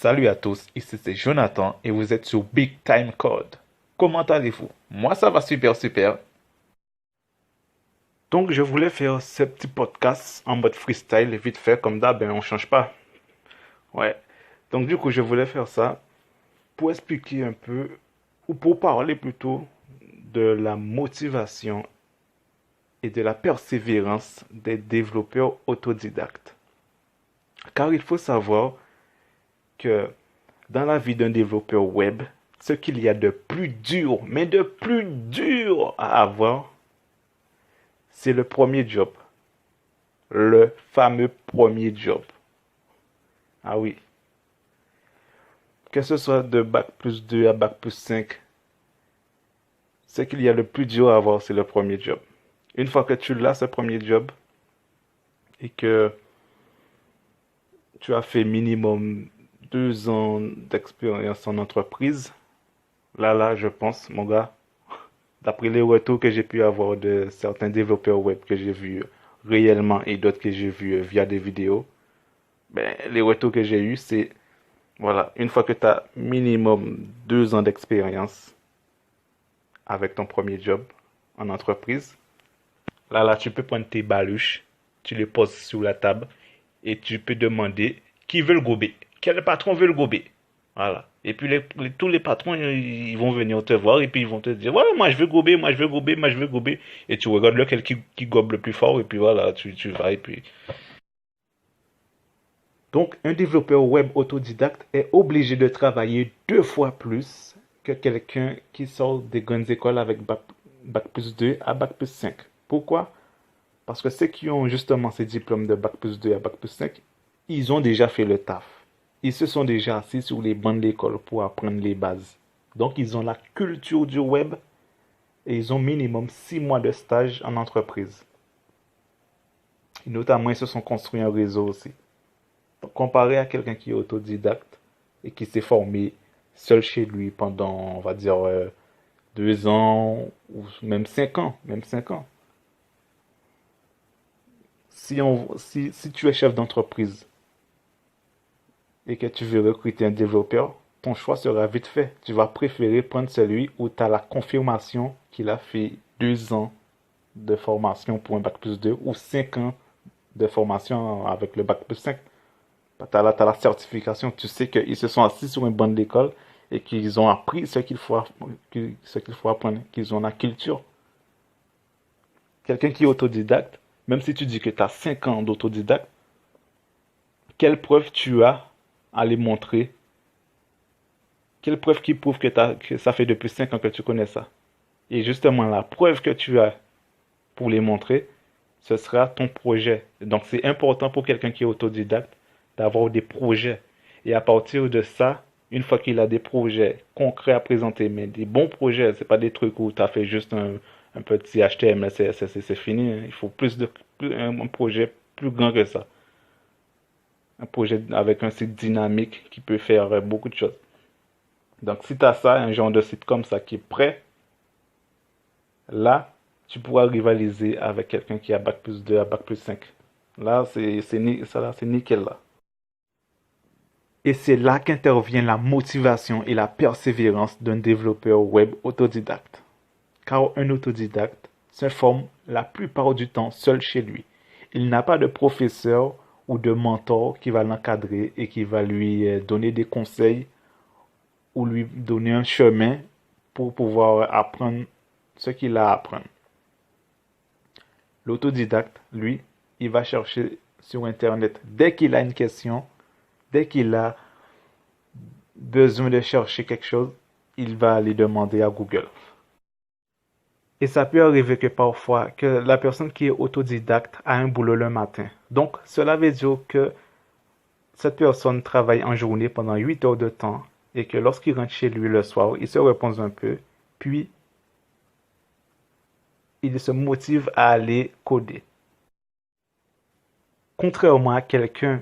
Salut à tous, ici c'est Jonathan et vous êtes sur Big Time Code. Comment allez-vous? Moi ça va super super. Donc je voulais faire ce petit podcast en mode freestyle, vite fait comme d'hab, ben on change pas. Ouais. Donc du coup je voulais faire ça pour expliquer un peu, ou pour parler plutôt de la motivation et de la persévérance des développeurs autodidactes. Car il faut savoir que dans la vie d'un développeur web, ce qu'il y a de plus dur, mais de plus dur à avoir, c'est le premier job. Le fameux premier job. Ah oui. Que ce soit de bac+2 à bac+5, ce qu'il y a de plus dur à avoir, c'est le premier job. Une fois que tu l'as, ce premier job, et que tu as fait minimum 2 ans d'expérience en entreprise, là, je pense, mon gars, d'après les retours que j'ai pu avoir de certains développeurs web que j'ai vus réellement et d'autres que j'ai vus via des vidéos, ben, les retours que j'ai eus, c'est, voilà, une fois que tu as minimum 2 ans d'expérience avec ton premier job en entreprise, là, tu peux prendre tes baluches, tu les poses sur la table et tu peux demander qui veut le gober, quel patron veut le gober. Voilà. Et puis tous les patrons, ils vont venir te voir et puis ils vont te dire, ouais, moi je veux gober, moi je veux gober, moi je veux gober. Et tu regardes lequel qui gobe le plus fort et puis voilà, tu vas et puis... Donc, un développeur web autodidacte est obligé de travailler 2 fois plus que quelqu'un qui sort des grandes écoles avec bac+2 à bac+5. Pourquoi? Parce que ceux qui ont justement ces diplômes de bac+2 à bac+5, ils ont déjà fait le taf. Ils se sont déjà assis sur les bancs de l'école pour apprendre les bases. Donc, ils ont la culture du web et ils ont minimum 6 mois de stage en entreprise. Et notamment, ils se sont construits un réseau aussi. Donc, comparé à quelqu'un qui est autodidacte et qui s'est formé seul chez lui pendant, on va dire, 2 ans ou même 5 ans, même 5 ans. Si tu es chef d'entreprise et que tu veux recruter un développeur, ton choix sera vite fait. Tu vas préférer prendre celui où tu as la confirmation qu'il a fait 2 ans de formation pour un bac+2 ou 5 ans de formation avec le bac+5. Tu as la certification, tu sais qu'ils se sont assis sur un banc de l'école et qu'ils ont appris ce qu'il faut apprendre, qu'ils ont la culture. Quelqu'un qui est autodidacte, même si tu dis que tu as 5 ans d'autodidacte, quelle preuve tu as à les montrer? Quelle preuve qui prouve que ça fait depuis 5 ans que tu connais ça? Et justement, la preuve que tu as pour les montrer, ce sera ton projet. Donc, c'est important pour quelqu'un qui est autodidacte d'avoir des projets. Et à partir de ça, une fois qu'il a des projets concrets à présenter, mais des bons projets, c'est pas des trucs où tu as fait juste un petit HTML, c'est fini. Il faut un projet plus grand que ça. Un projet avec un site dynamique qui peut faire beaucoup de choses. Donc, si tu as ça, un genre de site comme ça qui est prêt, là, tu pourras rivaliser avec quelqu'un qui a bac+2 à bac+5. Là, c'est nickel là. Et c'est là qu'intervient la motivation et la persévérance d'un développeur web autodidacte. Car un autodidacte se forme la plupart du temps seul chez lui. Il n'a pas de professeur ou de mentor qui va l'encadrer et qui va lui donner des conseils ou lui donner un chemin pour pouvoir apprendre ce qu'il a à apprendre. L'autodidacte, lui, il va chercher sur Internet dès qu'il a une question, dès qu'il a besoin de chercher quelque chose, il va aller demander à Google. Et ça peut arriver que parfois, que la personne qui est autodidacte a un boulot le matin. Donc, cela veut dire que cette personne travaille en journée pendant 8 heures de temps et que lorsqu'il rentre chez lui le soir, il se repose un peu, puis il se motive à aller coder. Contrairement à quelqu'un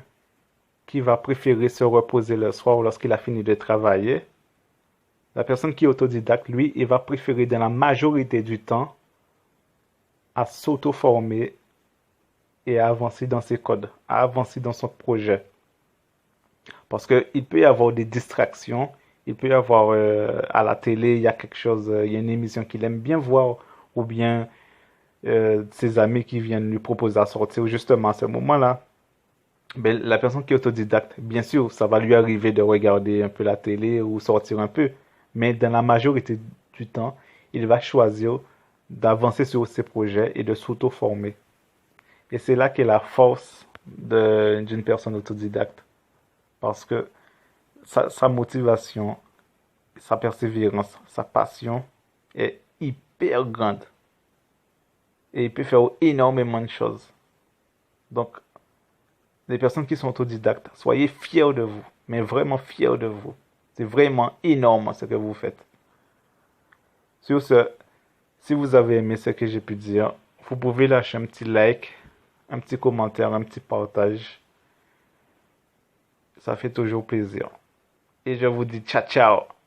qui va préférer se reposer le soir lorsqu'il a fini de travailler, la personne qui est autodidacte, lui, il va préférer dans la majorité du temps à s'auto-former et à avancer dans ses codes, à avancer dans son projet. Parce qu'il peut y avoir des distractions. Il peut y avoir à la télé, il y a quelque chose, il y a une émission qu'il aime bien voir, ou bien ses amis qui viennent lui proposer à sortir, justement à ce moment-là. Ben, la personne qui est autodidacte, bien sûr, ça va lui arriver de regarder un peu la télé ou sortir un peu, mais dans la majorité du temps, il va choisir d'avancer sur ses projets et de s'auto-former. Et c'est là qu'est la force d'une personne autodidacte. Parce que sa motivation, sa persévérance, sa passion est hyper grande. Et il peut faire énormément de choses. Donc, les personnes qui sont autodidactes, soyez fiers de vous, mais vraiment fiers de vous. C'est vraiment énorme ce que vous faites. Sur ce, si vous avez aimé ce que j'ai pu dire, vous pouvez lâcher un petit like, un petit commentaire, un petit partage. Ça fait toujours plaisir. Et je vous dis ciao ciao.